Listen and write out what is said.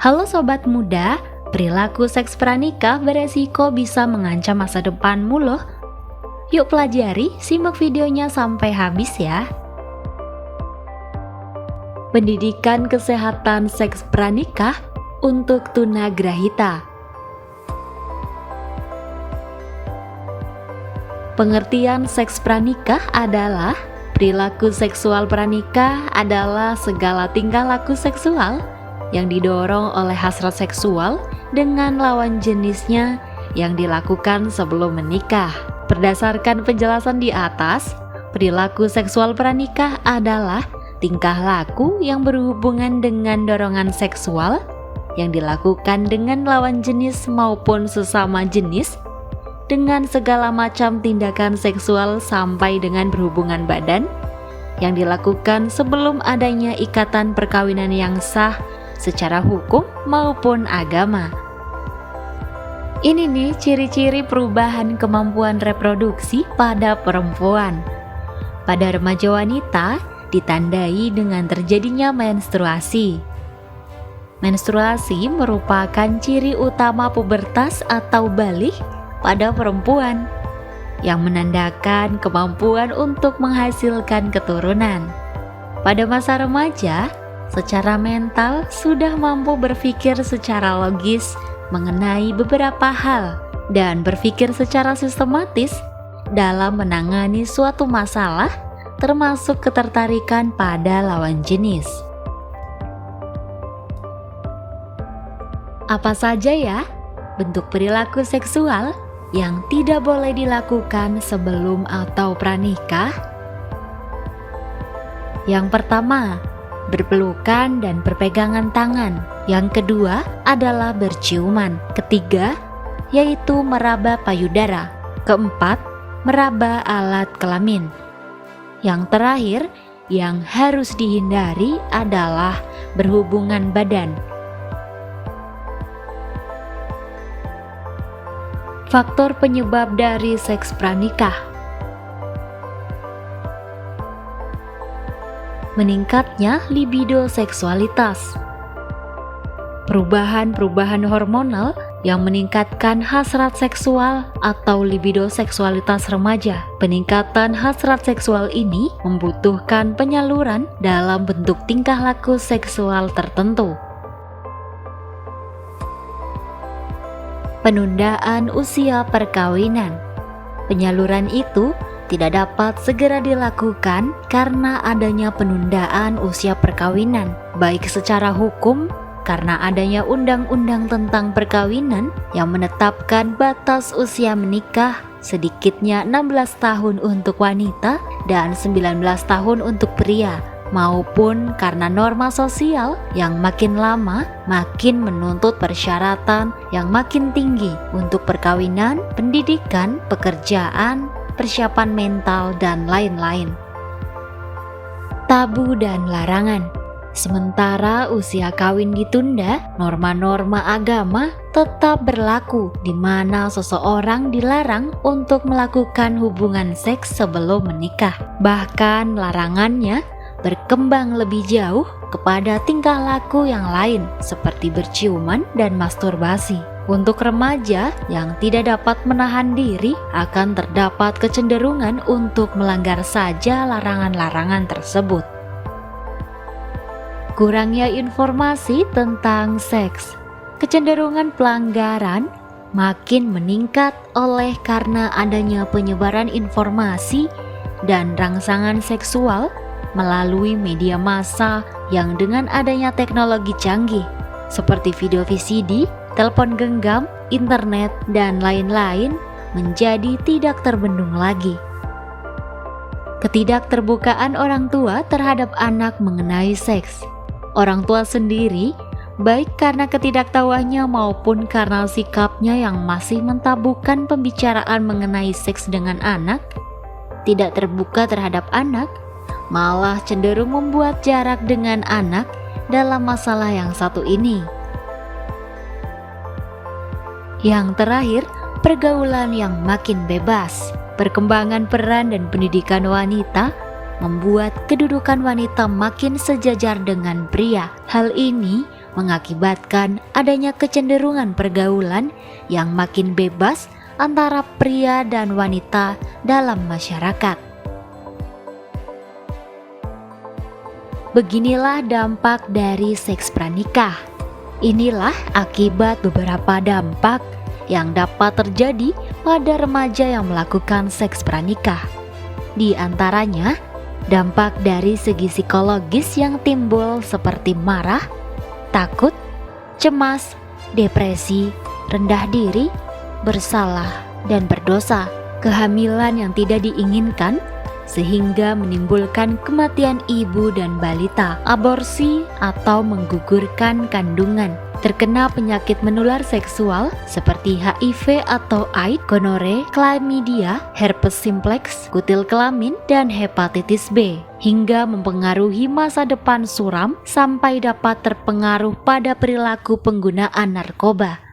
Halo sobat muda, perilaku seks pranikah beresiko bisa mengancam masa depanmu loh. Yuk pelajari, simak videonya sampai habis ya. Pendidikan kesehatan seks pranikah untuk tunagrahita. Pengertian seks pranikah adalah perilaku seksual pranikah adalah segala tingkah laku seksual yang didorong oleh hasrat seksual dengan lawan jenisnya yang dilakukan sebelum menikah. Berdasarkan penjelasan di atas, perilaku seksual pranikah adalah tingkah laku yang berhubungan dengan dorongan seksual yang dilakukan dengan lawan jenis maupun sesama jenis dengan segala macam tindakan seksual sampai dengan berhubungan badan yang dilakukan sebelum adanya ikatan perkawinan yang sah secara hukum maupun agama. Ini nih ciri-ciri perubahan kemampuan reproduksi pada perempuan. Pada remaja wanita ditandai dengan terjadinya menstruasi. Menstruasi merupakan ciri utama pubertas atau balik pada perempuan yang menandakan kemampuan untuk menghasilkan keturunan. Pada masa remaja, secara mental sudah mampu berpikir secara logis mengenai beberapa hal dan berpikir secara sistematis dalam menangani suatu masalah, termasuk ketertarikan pada lawan jenis. Apa saja ya bentuk perilaku seksual yang tidak boleh dilakukan sebelum atau pranikah? Yang pertama, berpelukan dan berpegangan tangan. Yang kedua adalah berciuman. Ketiga, yaitu meraba payudara. Keempat, meraba alat kelamin. Yang terakhir, yang harus dihindari adalah berhubungan badan. Faktor penyebab dari seks pranikah. Meningkatnya libido seksualitas. Perubahan-perubahan hormonal yang meningkatkan hasrat seksual atau libido seksualitas remaja. Peningkatan hasrat seksual ini membutuhkan penyaluran dalam bentuk tingkah laku seksual tertentu. Penundaan usia perkawinan. Penyaluran itu tidak dapat segera dilakukan karena adanya penundaan usia perkawinan, baik secara hukum karena adanya undang-undang tentang perkawinan yang menetapkan batas usia menikah sedikitnya 16 tahun untuk wanita dan 19 tahun untuk pria, maupun karena norma sosial yang makin lama makin menuntut persyaratan yang makin tinggi untuk perkawinan, pendidikan, pekerjaan, persiapan mental, dan lain-lain. Tabu dan larangan. Sementara usia kawin ditunda, norma-norma agama tetap berlaku di mana seseorang dilarang untuk melakukan hubungan seks sebelum menikah. Bahkan larangannya berkembang lebih jauh kepada tingkah laku yang lain seperti berciuman dan masturbasi. Untuk remaja yang tidak dapat menahan diri akan terdapat kecenderungan untuk melanggar saja larangan-larangan tersebut. Kurangnya informasi tentang seks. Kecenderungan pelanggaran makin meningkat oleh karena adanya penyebaran informasi dan rangsangan seksual melalui media massa yang dengan adanya teknologi canggih seperti video VCD, telepon genggam, internet, dan lain-lain menjadi tidak terbendung lagi. Ketidakterbukaan orang tua terhadap anak mengenai seks. Orang tua sendiri, baik karena ketidaktahuannya maupun karena sikapnya yang masih mentabukan pembicaraan mengenai seks dengan anak, tidak terbuka terhadap anak, malah cenderung membuat jarak dengan anak dalam masalah yang satu ini. Yang terakhir, pergaulan yang makin bebas. Perkembangan peran dan pendidikan wanita membuat kedudukan wanita makin sejajar dengan pria. Hal ini mengakibatkan adanya kecenderungan pergaulan yang makin bebas antara pria dan wanita dalam masyarakat. Beginilah dampak dari seks pranikah. Inilah akibat beberapa dampak yang dapat terjadi pada remaja yang melakukan seks pranikah. Di antaranya, dampak dari segi psikologis yang timbul seperti marah, takut, cemas, depresi, rendah diri, bersalah, dan berdosa, kehamilan yang tidak diinginkan, sehingga menimbulkan kematian ibu dan balita, aborsi atau menggugurkan kandungan, terkena penyakit menular seksual seperti HIV atau AIDS, gonore, chlamydia, herpes simplex, kutil kelamin, dan hepatitis B, hingga mempengaruhi masa depan suram sampai dapat terpengaruh pada perilaku penggunaan narkoba.